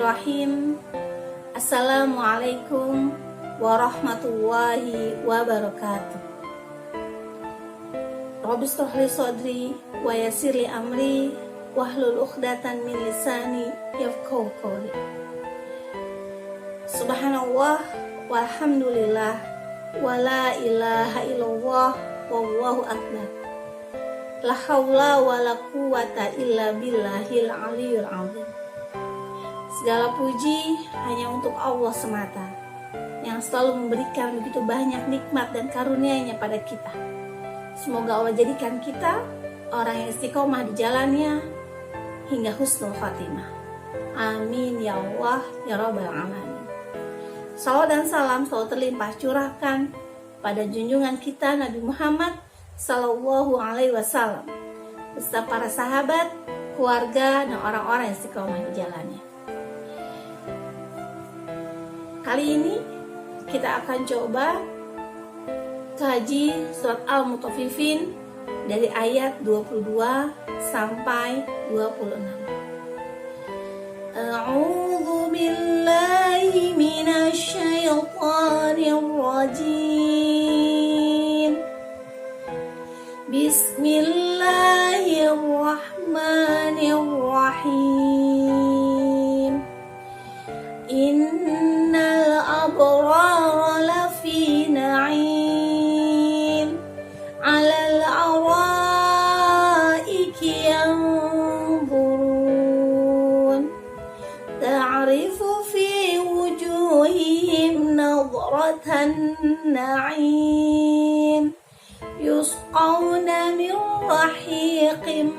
Bismillahirrahmanirrahim. Assalamualaikum warahmatullahi wabarakatuh. Rabbi shrah li sadri wa yassir li amri wahlul 'uqdatam min lisani yafqahu qawli. Subhanallah walhamdulillah wala ilaha illallah wallahu akbar. La haula wala quwata illa billahil aliyul azim. Segala puji hanya untuk Allah semata, yang selalu memberikan begitu banyak nikmat dan karunia-Nya pada kita. Semoga Allah jadikan kita orang yang istiqomah di jalannya hingga husnul khatimah. Amin ya Allah ya Rabbal alamin. Salawat dan salam selalu terlimpah curahkan pada junjungan kita Nabi Muhammad Sallallahu Alaihi Wasallam beserta para sahabat, keluarga, dan orang-orang yang istiqomah di jalannya. Kali ini kita akan coba kaji surat Al-Mutaffifin dari ayat 22 sampai 26. A'udzu billahi minasy syaithanir rajim. Bismillahirrahmanirrahim. Innal abrara lafi na'im 'alal araiki yanzurun ta'rifu fi wujuhihim nadratan na'im yusqawna min rahiqin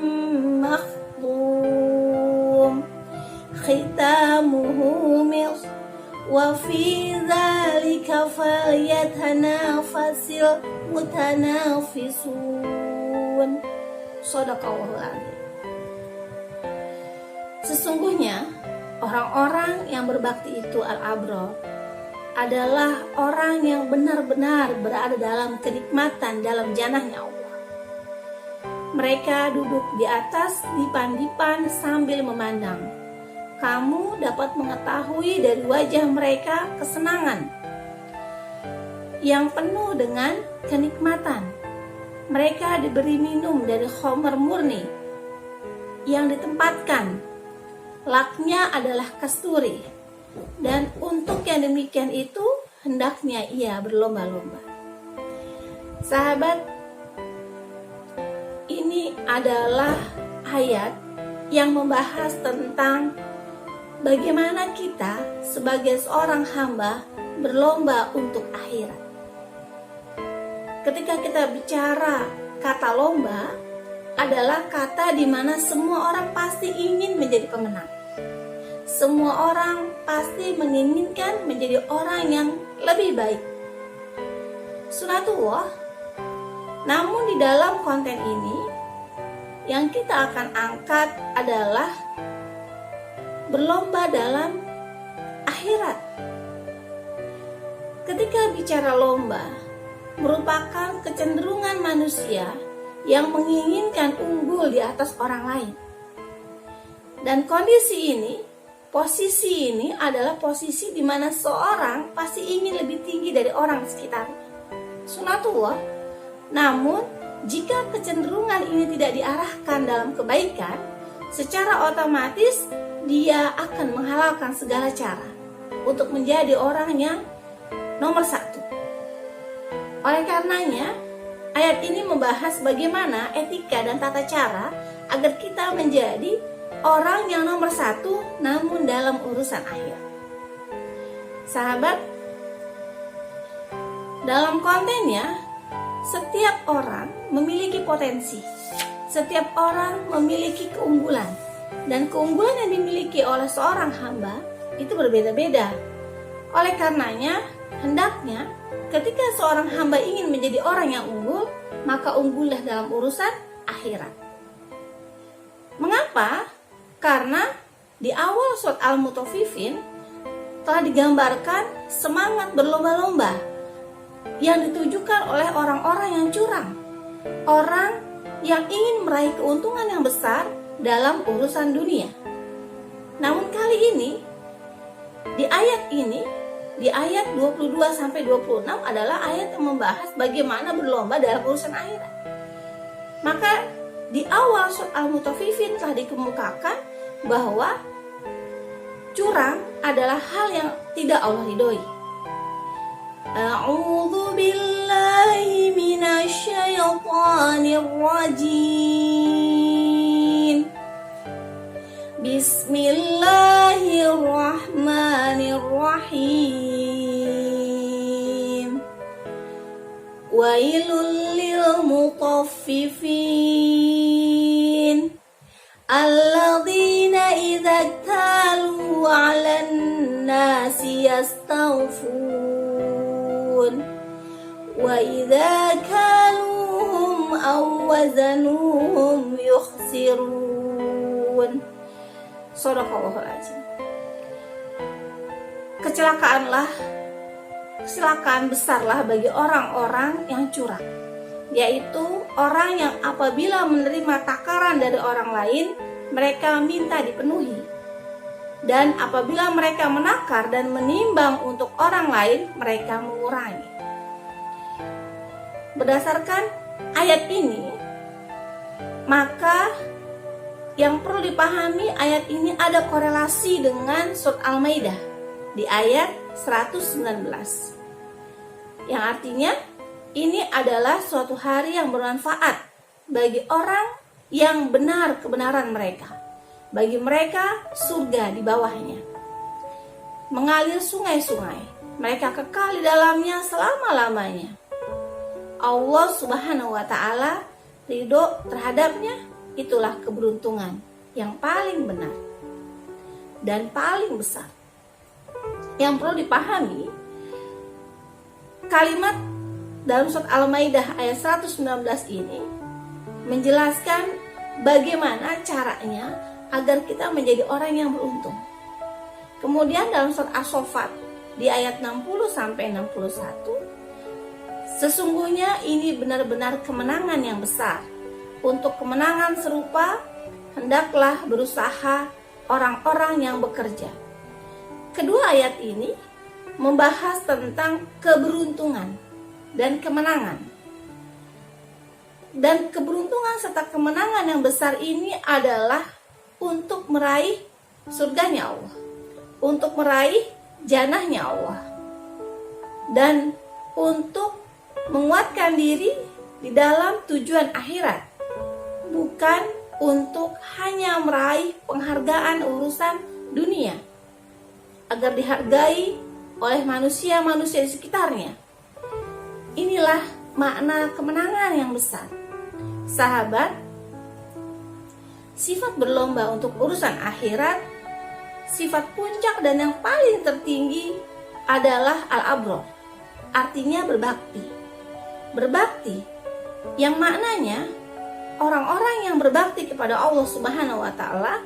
makhdum khitamuhu misk wa fi dzalika falyatanafasil mutanafisun. Shadaqallahul azim. Sesungguhnya orang-orang yang berbakti itu al-abrar adalah orang yang benar-benar berada dalam kenikmatan dalam janahnya Allah. Mereka duduk di atas dipan-dipan sambil memandang. Kamu dapat mengetahui dari wajah mereka kesenangan yang penuh dengan kenikmatan. Mereka diberi minum dari khamr murni yang ditempatkan laknya adalah kasturi, dan untuk yang demikian itu hendaknya ia berlomba-lomba. Sahabat, ini adalah ayat yang membahas tentang bagaimana kita sebagai seorang hamba berlomba untuk akhirat. Ketika kita bicara kata lomba, adalah kata di mana semua orang pasti ingin menjadi pemenang. Semua orang pasti menginginkan menjadi orang yang lebih baik. Sunatullah. Namun di dalam konten ini yang kita akan angkat adalah berlomba dalam akhirat. Ketika bicara lomba, merupakan kecenderungan manusia yang menginginkan unggul di atas orang lain. Dan kondisi ini, posisi ini adalah posisi di mana seorang pasti ingin lebih tinggi dari orang sekitarnya. Sunatullah. Namun, jika kecenderungan ini tidak diarahkan dalam kebaikan, secara otomatis dia akan menghalalkan segala cara untuk menjadi orang yang nomor satu. Oleh karenanya, ayat ini membahas bagaimana etika dan tata cara agar kita menjadi orang yang nomor satu namun dalam urusan akhirat. Sahabat, dalam kontennya, setiap orang memiliki potensi, setiap orang memiliki keunggulan, dan keunggulan yang dimiliki oleh seorang hamba itu berbeda-beda. Oleh karenanya, hendaknya ketika seorang hamba ingin menjadi orang yang unggul, maka unggullah dalam urusan akhirat. Mengapa? Karena di awal surat Al-Mutaffifin telah digambarkan semangat berlomba-lomba yang ditujukan oleh orang-orang yang curang, orang yang ingin meraih keuntungan yang besar dalam urusan dunia. Namun kali ini Di ayat ini, di ayat 22 sampai 26 adalah ayat yang membahas bagaimana berlomba dalam urusan akhirat. Maka di awal surat Al-Mutaffifin telah dikemukakan bahwa curang adalah hal yang tidak Allah ridhoi. A'udzu billahi minasyaitonir rajim. Bismillahirrahmanirrahim. Wailul lil mutaffifin alladzina idza talu 'alan nasi yastawfun wa idza kaluhum aw wazanuhum yukhsirun. Shadaqallahul azim. Kecelakaan besarlah bagi orang-orang yang curang, yaitu orang yang apabila menerima takaran dari orang lain, mereka minta dipenuhi. Dan apabila mereka menakar dan menimbang untuk orang lain, mereka mengurangi. Berdasarkan ayat ini, maka yang perlu dipahami, ayat ini ada korelasi dengan surat Al-Maidah di ayat 119. Yang artinya ini adalah suatu hari yang bermanfaat bagi orang yang benar kebenaran mereka. Bagi mereka surga di bawahnya, mengalir sungai-sungai, mereka kekal di dalamnya selama-lamanya. Allah Subhanahu wa ta'ala ridho terhadapnya. Itulah keberuntungan yang paling benar dan paling besar. Yang perlu dipahami, kalimat dalam surat Al-Maidah ayat 119 ini menjelaskan bagaimana caranya agar kita menjadi orang yang beruntung. Kemudian dalam surat As-Saffat di ayat 60 sampai 61, sesungguhnya ini benar-benar kemenangan yang besar. Untuk kemenangan serupa, hendaklah berusaha orang-orang yang bekerja. Kedua ayat ini membahas tentang keberuntungan dan kemenangan. Dan keberuntungan serta kemenangan yang besar ini adalah untuk meraih surganya Allah, untuk meraih jannahnya Allah, dan untuk menguatkan diri di dalam tujuan akhirat. Bukan untuk hanya meraih penghargaan urusan dunia agar dihargai oleh manusia-manusia di sekitarnya. Inilah makna kemenangan yang besar. Sahabat, sifat berlomba untuk urusan akhirat, sifat puncak dan yang paling tertinggi adalah al-abrar, artinya berbakti. Berbakti yang maknanya orang-orang yang berbakti kepada Allah Subhanahu wa ta'ala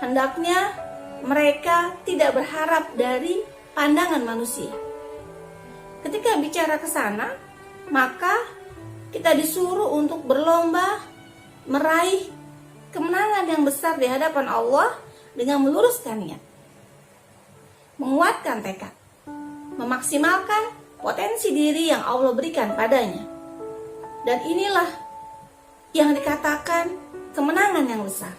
hendaknya mereka tidak berharap dari pandangan manusia. Ketika bicara ke sana, maka kita disuruh untuk berlomba meraih kemenangan yang besar di hadapan Allah dengan meluruskan niat, menguatkan tekad, memaksimalkan potensi diri yang Allah berikan padanya. Dan inilah yang dikatakan kemenangan yang besar.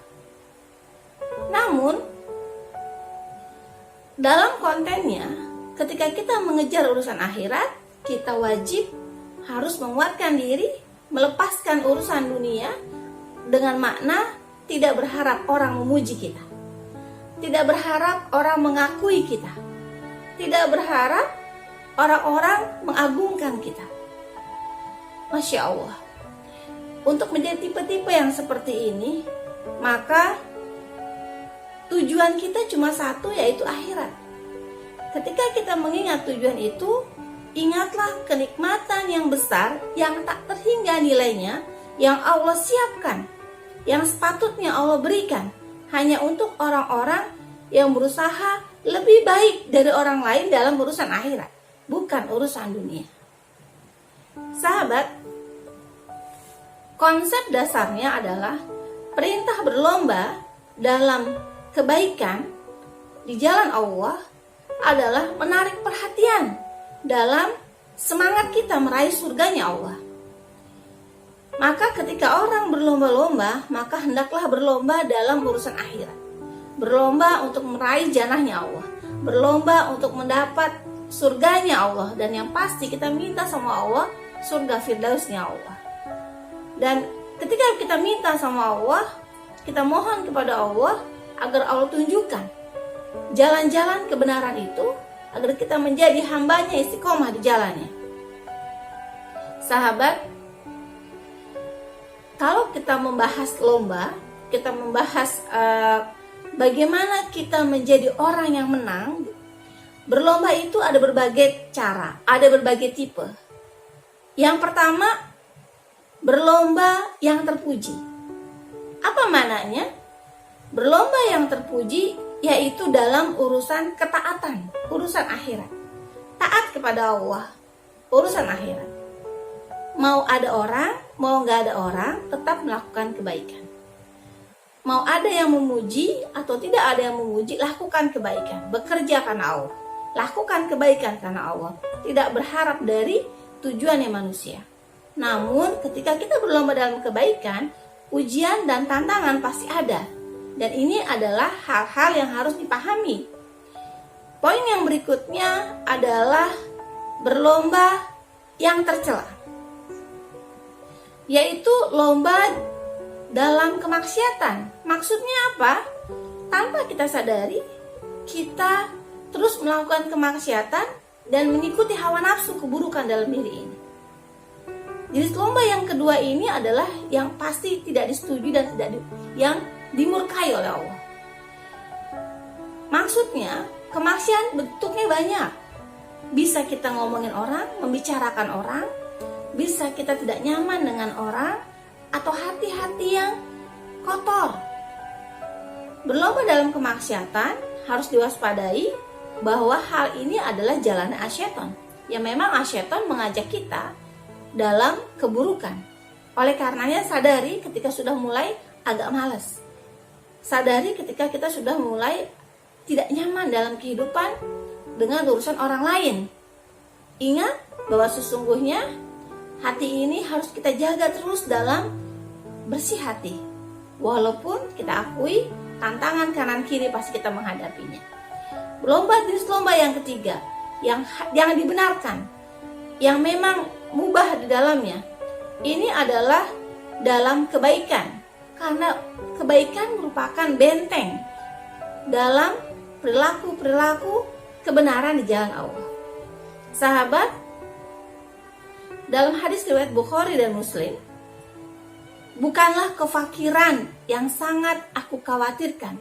Namun, dalam kontennya, ketika kita mengejar urusan akhirat, kita wajib harus menguatkan diri, melepaskan urusan dunia dengan makna tidak berharap orang memuji kita, tidak berharap orang mengakui kita, tidak berharap orang-orang mengagungkan kita. Masya Allah. Untuk menjadi tipe-tipe yang seperti ini, maka tujuan kita cuma satu, yaitu akhirat. Ketika kita mengingat tujuan itu, ingatlah kenikmatan yang besar yang tak terhingga nilainya yang Allah siapkan, yang sepatutnya Allah berikan hanya untuk orang-orang yang berusaha lebih baik dari orang lain dalam urusan akhirat, bukan urusan dunia. Sahabat, konsep dasarnya adalah perintah berlomba dalam kebaikan di jalan Allah adalah menarik perhatian dalam semangat kita meraih surganya Allah. Maka ketika orang berlomba-lomba, maka hendaklah berlomba dalam urusan akhirat. Berlomba untuk meraih janahnya Allah, berlomba untuk mendapat surganya Allah, dan yang pasti kita minta sama Allah surga firdausnya Allah. Dan ketika kita minta sama Allah, kita mohon kepada Allah agar Allah tunjukkan jalan-jalan kebenaran itu, agar kita menjadi hambanya istiqomah di jalannya. Sahabat, kalau kita membahas lomba, kita membahas bagaimana kita menjadi orang yang menang, berlomba itu ada berbagai cara, ada berbagai tipe. Yang pertama, berlomba yang terpuji. Apa maknanya? Berlomba yang terpuji yaitu dalam urusan ketaatan, urusan akhirat. Taat kepada Allah, urusan akhirat. Mau ada orang, mau gak ada orang, tetap melakukan kebaikan. Mau ada yang memuji atau tidak ada yang memuji, lakukan kebaikan. Bekerja karena Allah, lakukan kebaikan karena Allah. Tidak berharap dari tujuannya manusia. Namun ketika kita berlomba dalam kebaikan, ujian dan tantangan pasti ada. Dan ini adalah hal-hal yang harus dipahami. Poin yang berikutnya adalah berlomba yang tercela, yaitu lomba dalam kemaksiatan. Maksudnya apa? Tanpa kita sadari, kita terus melakukan kemaksiatan dan mengikuti hawa nafsu keburukan dalam diri ini. Jadi lomba yang kedua ini adalah yang pasti tidak disetujui dan yang dimurkai oleh Allah. Maksudnya, kemaksiatan bentuknya banyak. Bisa kita ngomongin orang, membicarakan orang, bisa kita tidak nyaman dengan orang, atau hati-hati yang kotor. Berlomba dalam kemaksiatan harus diwaspadai bahwa hal ini adalah jalan asyaiton. Ya memang asyaiton mengajak kita dalam keburukan. Oleh karenanya sadari ketika sudah mulai agak malas. Sadari ketika kita sudah mulai tidak nyaman dalam kehidupan dengan urusan orang lain. Ingat bahwa sesungguhnya hati ini harus kita jaga terus dalam bersih hati. Walaupun kita akui tantangan kanan kiri pasti kita menghadapinya. Jenis lomba yang ketiga, yang dibenarkan, yang memang mubah di dalamnya, ini adalah dalam kebaikan. Karena kebaikan merupakan benteng dalam perilaku-perilaku kebenaran di jalan Allah. Sahabat, dalam hadis riwayat Bukhari dan Muslim, bukanlah kefakiran yang sangat aku khawatirkan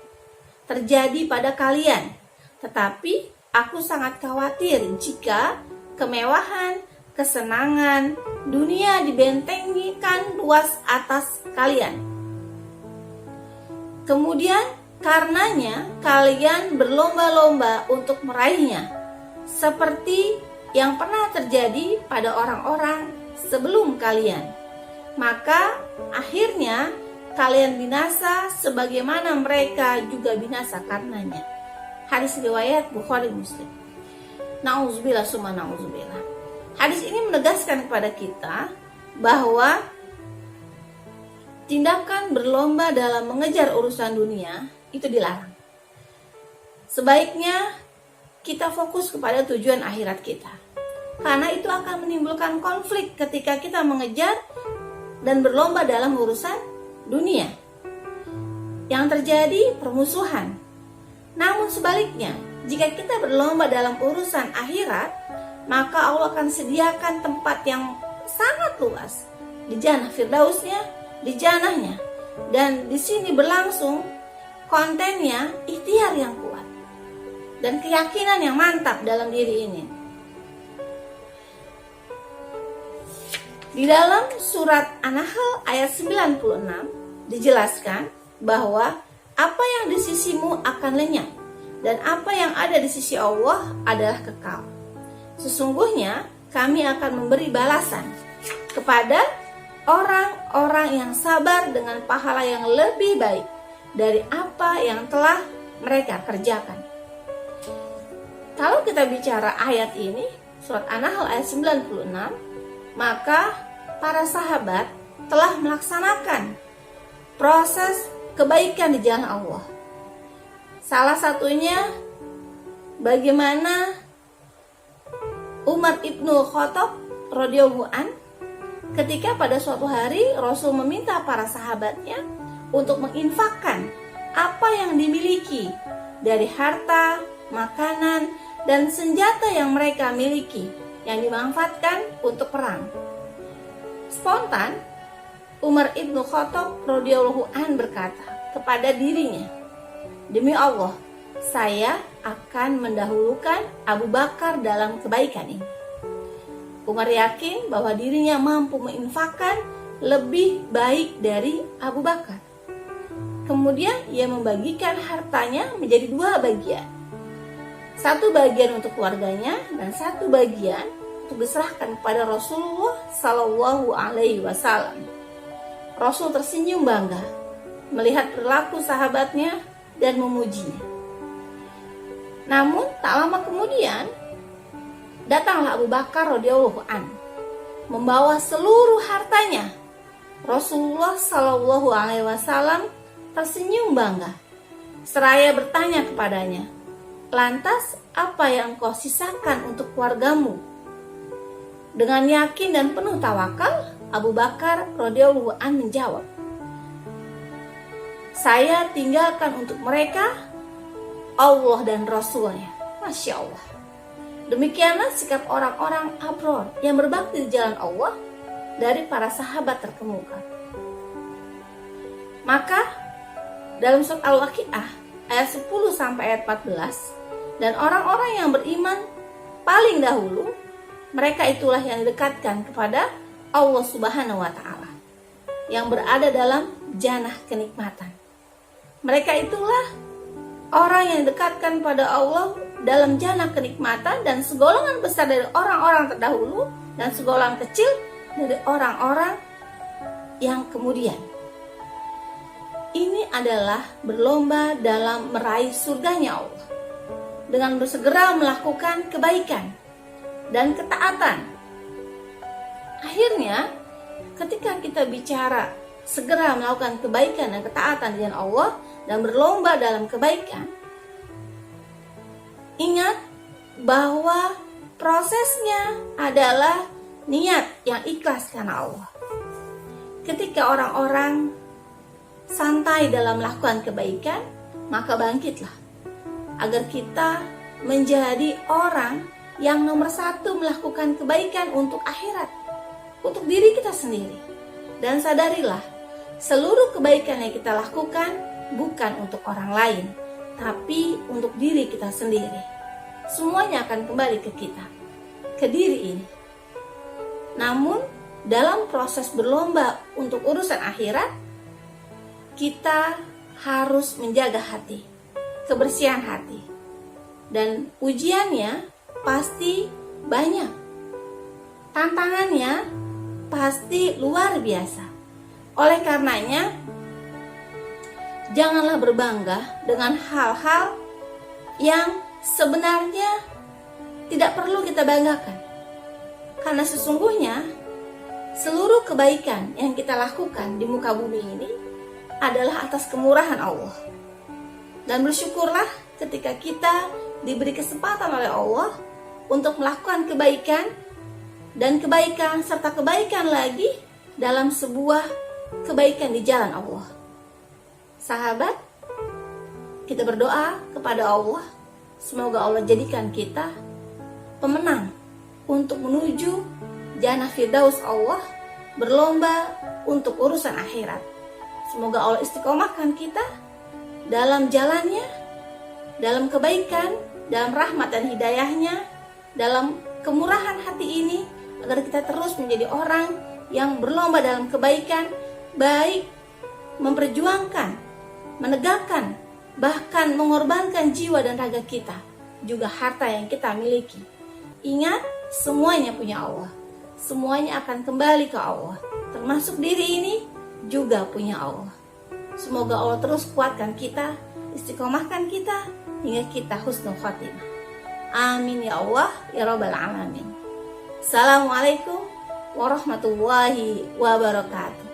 terjadi pada kalian, tetapi aku sangat khawatir jika kemewahan, kesenangan dunia dibentengikan luas atas kalian. Kemudian karenanya kalian berlomba-lomba untuk meraihnya, seperti yang pernah terjadi pada orang-orang sebelum kalian. Maka akhirnya kalian binasa sebagaimana mereka juga binasa karenanya. Hadis riwayat Bukhari Muslim. Nauzubillah summa nauzubillah. Hadis ini menegaskan kepada kita bahwa tindakan berlomba dalam mengejar urusan dunia itu dilarang. Sebaiknya kita fokus kepada tujuan akhirat kita. Karena itu akan menimbulkan konflik ketika kita mengejar dan berlomba dalam urusan dunia. Yang terjadi permusuhan. Namun sebaliknya, jika kita berlomba dalam urusan akhirat, maka Allah akan sediakan tempat yang sangat luas di jannah firdausnya, di jannahnya, dan di sini berlangsung kontennya ikhtiar yang kuat dan keyakinan yang mantap dalam diri ini. Di dalam surat An-Nahl ayat 96 dijelaskan bahwa apa yang di sisimu akan lenyap dan apa yang ada di sisi Allah adalah kekal. Sesungguhnya kami akan memberi balasan kepada orang-orang yang sabar dengan pahala yang lebih baik dari apa yang telah mereka kerjakan. Kalau kita bicara ayat ini, surat An-Nahl ayat 96, maka para sahabat telah melaksanakan proses kebaikan di jalan Allah. Salah satunya bagaimana Umar ibnu Khattab radhiyallahu an ketika pada suatu hari Rasul meminta para sahabatnya untuk menginfakkan apa yang dimiliki dari harta, makanan, dan senjata yang mereka miliki yang dimanfaatkan untuk perang. Spontan, Umar ibnu Khattab radhiyallahu an berkata kepada dirinya, "Demi Allah, saya akan mendahulukan Abu Bakar dalam kebaikan ini." Umar yakin bahwa dirinya mampu menginfakkan lebih baik dari Abu Bakar. Kemudian ia membagikan hartanya menjadi 2 bagian. 1 bagian untuk keluarganya dan 1 bagian untuk diserahkan kepada Rasulullah Sallallahu Alaihi Wasallam. Rasul tersenyum bangga melihat perilaku sahabatnya dan memujinya. Namun tak lama kemudian datanglah Abu Bakar radhiyallahu an membawa seluruh hartanya. Rasulullah Sallallahu Alaihi Wasallam tersenyum bangga seraya bertanya kepadanya, "Lantas apa yang kau sisakan untuk keluargamu?" Dengan yakin dan penuh tawakal, Abu Bakar radhiyallahu an menjawab, "Saya tinggalkan untuk mereka Allah dan Rasulnya." Masya Allah. Demikianlah sikap orang-orang abror yang berbakti di jalan Allah dari para sahabat terkemuka. Maka dalam surat Al-Waqiah ayat 10 sampai ayat 14, dan orang-orang yang beriman paling dahulu, mereka itulah yang didekatkan kepada Allah Subhanahu wa taala, yang berada dalam jannah kenikmatan. Mereka itulah orang yang didekatkan pada Allah dalam jannah kenikmatan, dan segolongan besar dari orang-orang terdahulu dan segolongan kecil dari orang-orang yang kemudian. Ini adalah berlomba dalam meraih surganya Allah dengan bersegera melakukan kebaikan dan ketaatan. Akhirnya, ketika kita bicara segera melakukan kebaikan dan ketaatan dengan Allah dan berlomba dalam kebaikan, ingat bahwa prosesnya adalah niat yang ikhlas karena Allah. Ketika orang-orang santai dalam melakukan kebaikan, maka bangkitlah agar kita menjadi orang yang nomor 1 melakukan kebaikan untuk akhirat, untuk diri kita sendiri. Dan sadarilah, seluruh kebaikan yang kita lakukan bukan untuk orang lain, tapi untuk diri kita sendiri. Semuanya akan kembali ke kita, ke diri ini. Namun, dalam proses berlomba untuk urusan akhirat, kita harus menjaga hati, kebersihan hati. Dan ujiannya pasti banyak. Tantangannya pasti luar biasa. Oleh karenanya, janganlah berbangga dengan hal-hal yang sebenarnya tidak perlu kita banggakan. Karena sesungguhnya seluruh kebaikan yang kita lakukan di muka bumi ini adalah atas kemurahan Allah. Dan bersyukurlah ketika kita diberi kesempatan oleh Allah untuk melakukan kebaikan dan kebaikan serta kebaikan lagi dalam sebuah kebaikan di jalan Allah. Sahabat, kita berdoa kepada Allah, semoga Allah jadikan kita pemenang untuk menuju jannah firdaus Allah, berlomba untuk urusan akhirat. Semoga Allah istiqomahkan kita dalam jalannya, dalam kebaikan, dalam rahmat dan hidayahnya, dalam kemurahan hati ini, agar kita terus menjadi orang yang berlomba dalam kebaikan, baik memperjuangkan, menegakkan, bahkan mengorbankan jiwa dan raga kita, juga harta yang kita miliki. Ingat, semuanya punya Allah. Semuanya akan kembali ke Allah, termasuk diri ini juga punya Allah. Semoga Allah terus kuatkan kita, istiqomahkan kita, hingga kita husnul khotimah. Amin ya Allah ya Rabbal Alamin. Assalamualaikum warahmatullahi wabarakatuh.